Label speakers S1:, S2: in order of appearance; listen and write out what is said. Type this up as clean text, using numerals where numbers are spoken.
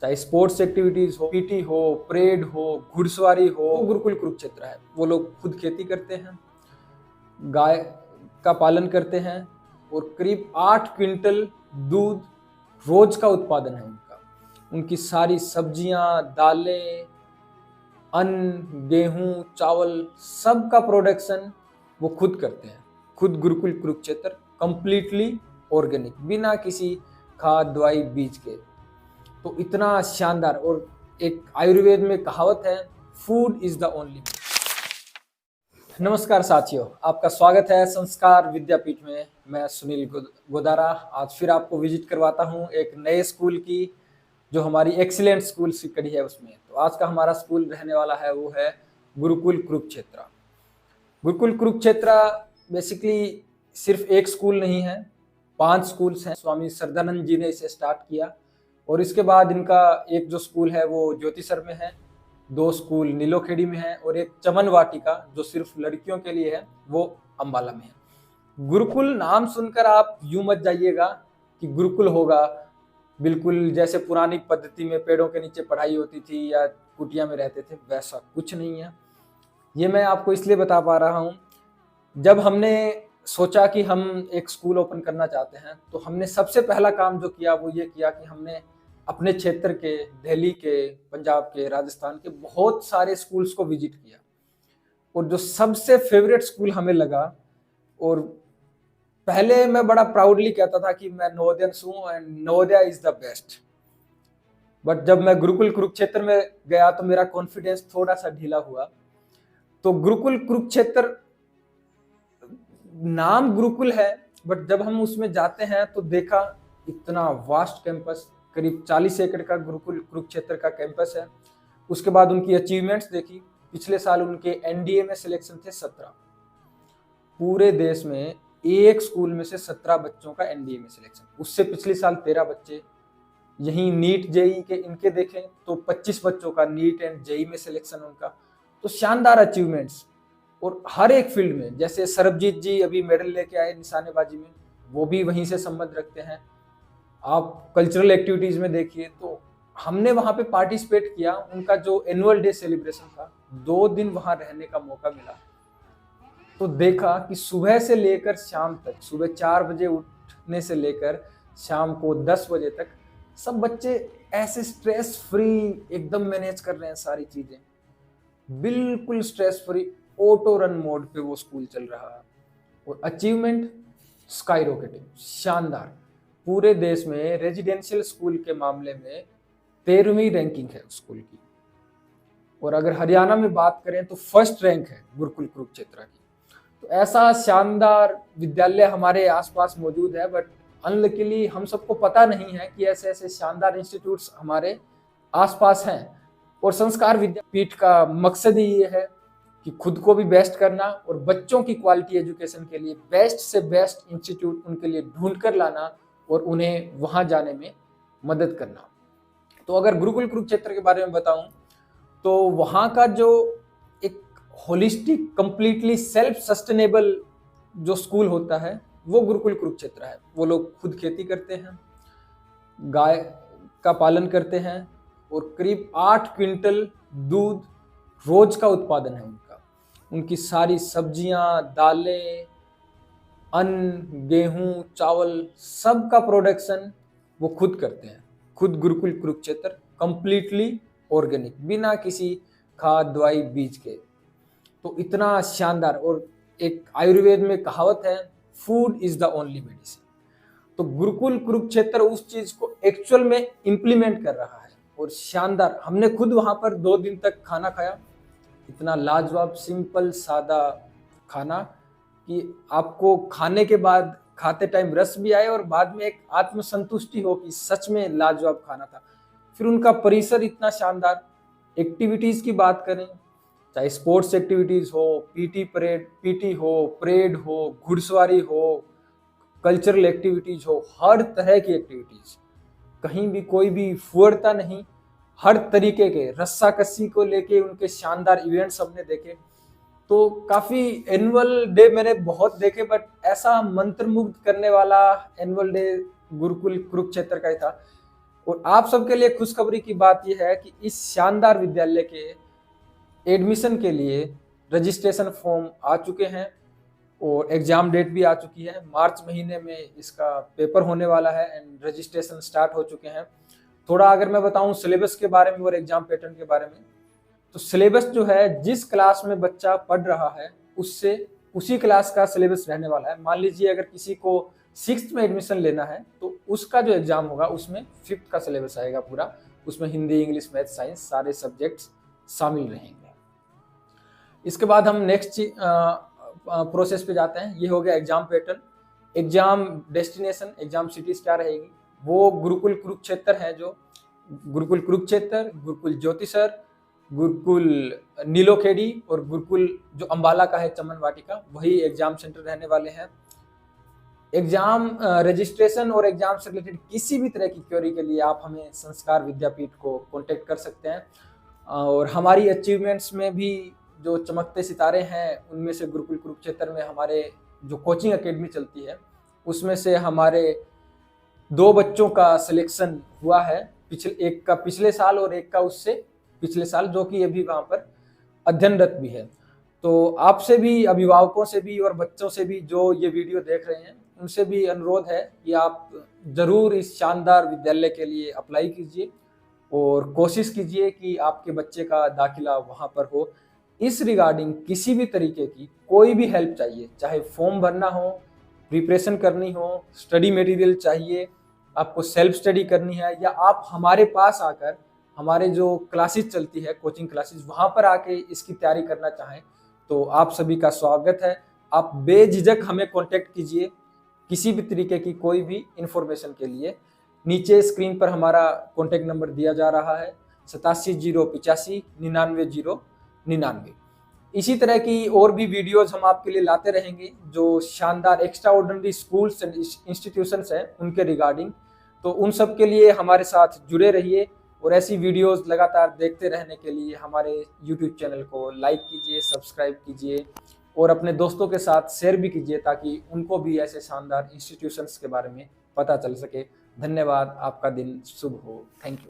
S1: चाहे sports activities हो, PT हो, परेड हो, घुड़सवारी हो, वो गुरुकुल कुरुक्षेत्र है। वो लोग खुद खेती करते हैं, गाय का पालन करते हैं और करीब 8 क्विंटल दूध रोज का उत्पादन है उनका। उनकी सारी सब्जियां, दालें, अन्न, गेहूं, चावल, सब का प्रोडक्शन वो खुद करते हैं। खुद गुरुकुल कुरुक्षेत्र कंप्लीटली ऑर्गेनिक, बिना किसी खाद, दवाई, बीज के। तो इतना शानदार। और एक आयुर्वेद में कहावत है, फूड इज द ओनली। नमस्कार साथियों, आपका स्वागत है संस्कार विद्यापीठ में। मैं सुनील गोदारा आज फिर आपको विजिट करवाता हूं एक नए स्कूल की, जो हमारी एक्सीलेंट स्कूल की कड़ी है उसमें। तो आज का हमारा स्कूल रहने वाला है वो है गुरुकुल कुरुक्षेत्र। गुरुकुल कुरुक्षेत्र बेसिकली सिर्फ एक स्कूल नहीं है, 5 स्कूल्स हैं। स्वामी श्रद्धानंद जी ने इसे स्टार्ट किया और इसके बाद इनका एक जो स्कूल है वो ज्योतिसर में है, 2 स्कूल नीलोखेड़ी में है और एक चमन वाटिका जो सिर्फ लड़कियों के लिए है वो अम्बाला में है। गुरुकुल नाम सुनकर आप यूं मत जाइएगा कि गुरुकुल होगा बिल्कुल जैसे पुरानी पद्धति में पेड़ों के नीचे पढ़ाई होती थी या कुटिया में रहते थे, वैसा कुछ नहीं है। ये मैं आपको इसलिए बता पा रहा हूँ, जब हमने सोचा कि हम एक स्कूल ओपन करना चाहते हैं तो हमने सबसे पहला काम जो किया वो ये किया कि हमने अपने क्षेत्र के, दिल्ली के, पंजाब के, राजस्थान के बहुत सारे स्कूल्स को विजिट किया और जो सबसे फेवरेट स्कूल हमें लगा, और पहले मैं बड़ा प्राउडली कहता था कि मैं नवोदयन हूँ and Navodaya is the best. But जब मैं गुरुकुल कुरुक्षेत्र में गया तो मेरा कॉन्फिडेंस थोड़ा सा ढीला हुआ। तो गुरुकुल कुरुक्षेत्र नाम गुरुकुल है, बट जब हम उसमें जाते हैं तो देखा इतना वास्ट कैंपस, करीब 40 एकड़ का गुरुकुल कुरुक्षेत्र का कैंपस है। उसके बाद उनकी अचीवमेंट्स देखी। पिछले साल उनके एनडीए में सिलेक्शन थे 17। पूरे देश में एक स्कूल में से 17 बच्चों का एनडीए में सिलेक्शन। उससे पिछले साल 13 बच्चे। यहीं नीट जेई के इनके देखें तो 25 बच्चों का नीट एंड जेई में सिलेक्शन उनका। तो शानदार अचीवमेंट्स। और हर एक फील्ड में, जैसे सरबजीत जी अभी मेडल लेके आए निशानेबाजी में, वो भी वहीं से संबंध रखते हैं। आप कल्चरल एक्टिविटीज में देखिए तो हमने वहां पे पार्टिसिपेट किया। उनका जो एनुअल डे सेलिब्रेशन था, 2 दिन वहां रहने का मौका मिला। तो देखा कि सुबह से लेकर शाम तक, सुबह 4 बजे उठने से लेकर शाम को 10 बजे तक सब बच्चे ऐसे स्ट्रेस फ्री एकदम मैनेज कर रहे हैं सारी चीजें, बिल्कुल stress free. Auto run mode पे वो स्कूल चल रहा है और अचीवमेंट स्काई रॉकेटिंग, शानदार। पूरे देश में रेजिडेंशियल स्कूल के मामले में 13वीं रैंकिंग है स्कूल की। और अगर हरियाणा में बात करें तो फर्स्ट रैंक है गुरुकुल कुरुक्षेत्र की। तो ऐसा शानदार विद्यालय हमारे आसपास मौजूद है, बट अनलकीली हम सबको पता नहीं है कि ऐसे ऐसे शानदार इंस्टीट्यूट्स हमारे आसपास हैं। और संस्कार विद्यापीठ का मकसद ही ये है कि खुद को भी बेस्ट करना और बच्चों की क्वालिटी एजुकेशन के लिए बेस्ट से बेस्ट इंस्टीट्यूट उनके लिए ढूंढ कर लाना और उन्हें वहां जाने में मदद करना। तो अगर गुरुकुल कुरुक्षेत्र के बारे में बताऊं तो वहां का जो एक होलिस्टिक, कंप्लीटली सेल्फ सस्टेनेबल जो स्कूल होता है वो गुरुकुल कुरुक्षेत्र है। वो लोग खुद खेती करते हैं, गाय का पालन करते हैं और करीब 8 क्विंटल दूध रोज का उत्पादन है उनका। उनकी सारी सब्जियां, दालें, अन्न, गेहूं, चावल, सब का प्रोडक्शन वो खुद करते हैं। खुद गुरुकुल कुरुक्षेत्र कंप्लीटली ऑर्गेनिक, बिना किसी खाद, दवाई, बीज के। तो इतना शानदार। और एक आयुर्वेद में कहावत है, food is the only medicine. तो गुरुकुल कुरुक्षेत्र उस चीज को एक्चुअल में इंप्लीमेंट कर रहा है और शानदार। हमने खुद वहां पर 2 दिन तक खाना खाया, इतना लाजवाब, सिंपल, सादा खाना कि आपको खाने के बाद, खाते टाइम रस भी आए और बाद में एक आत्मसंतुष्टि हो कि सच में लाजवाब खाना था। फिर उनका परिसर इतना शानदार। एक्टिविटीज की बात करें, चाहे स्पोर्ट्स एक्टिविटीज हो, पीटी हो, परेड हो, घुड़सवारी हो, कल्चरल एक्टिविटीज हो, हर तरह की एक्टिविटीज, कहीं भी कोई भी फुअरता नहीं। हर तरीके के रस्सा कस्सी को लेके उनके शानदार इवेंट्स हमने देखे। तो काफी एनुअल डे मैंने बहुत देखे, बट ऐसा मंत्रमुग्ध करने वाला एनुअल डे गुरुकुल कुरुक्षेत्र का ही था। और आप सबके लिए खुशखबरी की बात यह है कि इस शानदार विद्यालय के एडमिशन के लिए रजिस्ट्रेशन फॉर्म आ चुके हैं और एग्जाम डेट भी आ चुकी है। मार्च महीने में इसका पेपर होने वाला है एंड रजिस्ट्रेशन स्टार्ट हो चुके हैं। थोड़ा अगर मैं बताऊं सिलेबस के बारे में और एग्जाम पैटर्न के बारे में, तो सिलेबस जो है जिस क्लास में बच्चा पढ़ रहा है उससे उसी क्लास का सिलेबस रहने वाला है। मान लीजिए अगर किसी को 6th में एडमिशन लेना है तो उसका जो एग्जाम होगा उसमें 5th का सिलेबस आएगा पूरा, उसमें हिंदी, इंग्लिश, मैथ, साइंस सारे सब्जेक्ट्स शामिल रहेंगे। इसके बाद हम नेक्स्ट प्रोसेस पे जाते हैं। ये हो गया exam pattern. Exam destination, exam cities क्या रहेगी, वो गुरुकुल कुरुक्षेत्र है, जो गुरुकुल कुरुक्षेत्र, गुरुकुल ज्योतिसर, गुरुकुल नीलोखेड़ी और गुरुकुल जो अंबाला का है चमन वाटिका, वही एग्जाम सेंटर रहने वाले हैं। एग्जाम रजिस्ट्रेशन और एग्जाम से रिलेटेड किसी भी तरह की क्वेरी के लिए आप हमें संस्कार विद्यापीठ को कांटेक्ट कर सकते हैं। और हमारी अचीवमेंट्स में भी जो चमकते सितारे हैं उनमें से गुरुकुल कुरुक्षेत्र में हमारे जो कोचिंग एकेडमी चलती है उसमें से हमारे 2 बच्चों का सिलेक्शन हुआ है, एक का पिछले साल और एक का उससे पिछले साल, जो कि अभी वहाँ पर अध्ययनरत भी है। तो आपसे भी, अभिभावकों से भी और बच्चों से भी जो ये वीडियो देख रहे हैं उनसे भी अनुरोध है कि आप जरूर इस शानदार विद्यालय के लिए अप्लाई कीजिए और कोशिश कीजिए कि आपके बच्चे का दाखिला वहाँ पर हो। इस रिगार्डिंग किसी भी तरीके की कोई भी हेल्प चाहिए, चाहे फॉर्म भरना हो, प्रिपरेशन करनी हो, स्टडी मटेरियल चाहिए, आपको सेल्फ स्टडी करनी है, या आप हमारे पास आकर हमारे जो क्लासेस चलती है, कोचिंग क्लासेस, वहाँ पर आके इसकी तैयारी करना चाहें तो आप सभी का स्वागत है। आप बेझिझक हमें कांटेक्ट कीजिए किसी भी तरीके की कोई भी इंफॉर्मेशन के लिए। नीचे स्क्रीन पर हमारा कांटेक्ट नंबर दिया जा रहा है 870859 9999। इसी तरह की और भी वीडियोस हम आपके लिए लाते रहेंगे जो शानदार extra ordinary schools and institutions हैं उनके रिगार्डिंग। तो उन सब के लिए हमारे साथ जुड़े रहिए और ऐसी वीडियोस लगातार देखते रहने के लिए हमारे YouTube चैनल को लाइक कीजिए, सब्सक्राइब कीजिए और अपने दोस्तों के साथ शेयर भी कीजिए ताकि उनको भी ऐसे शानदार इंस्टीट्यूशंस के बारे में पता चल सके। धन्यवाद, आपका दिन शुभ हो। Thank you.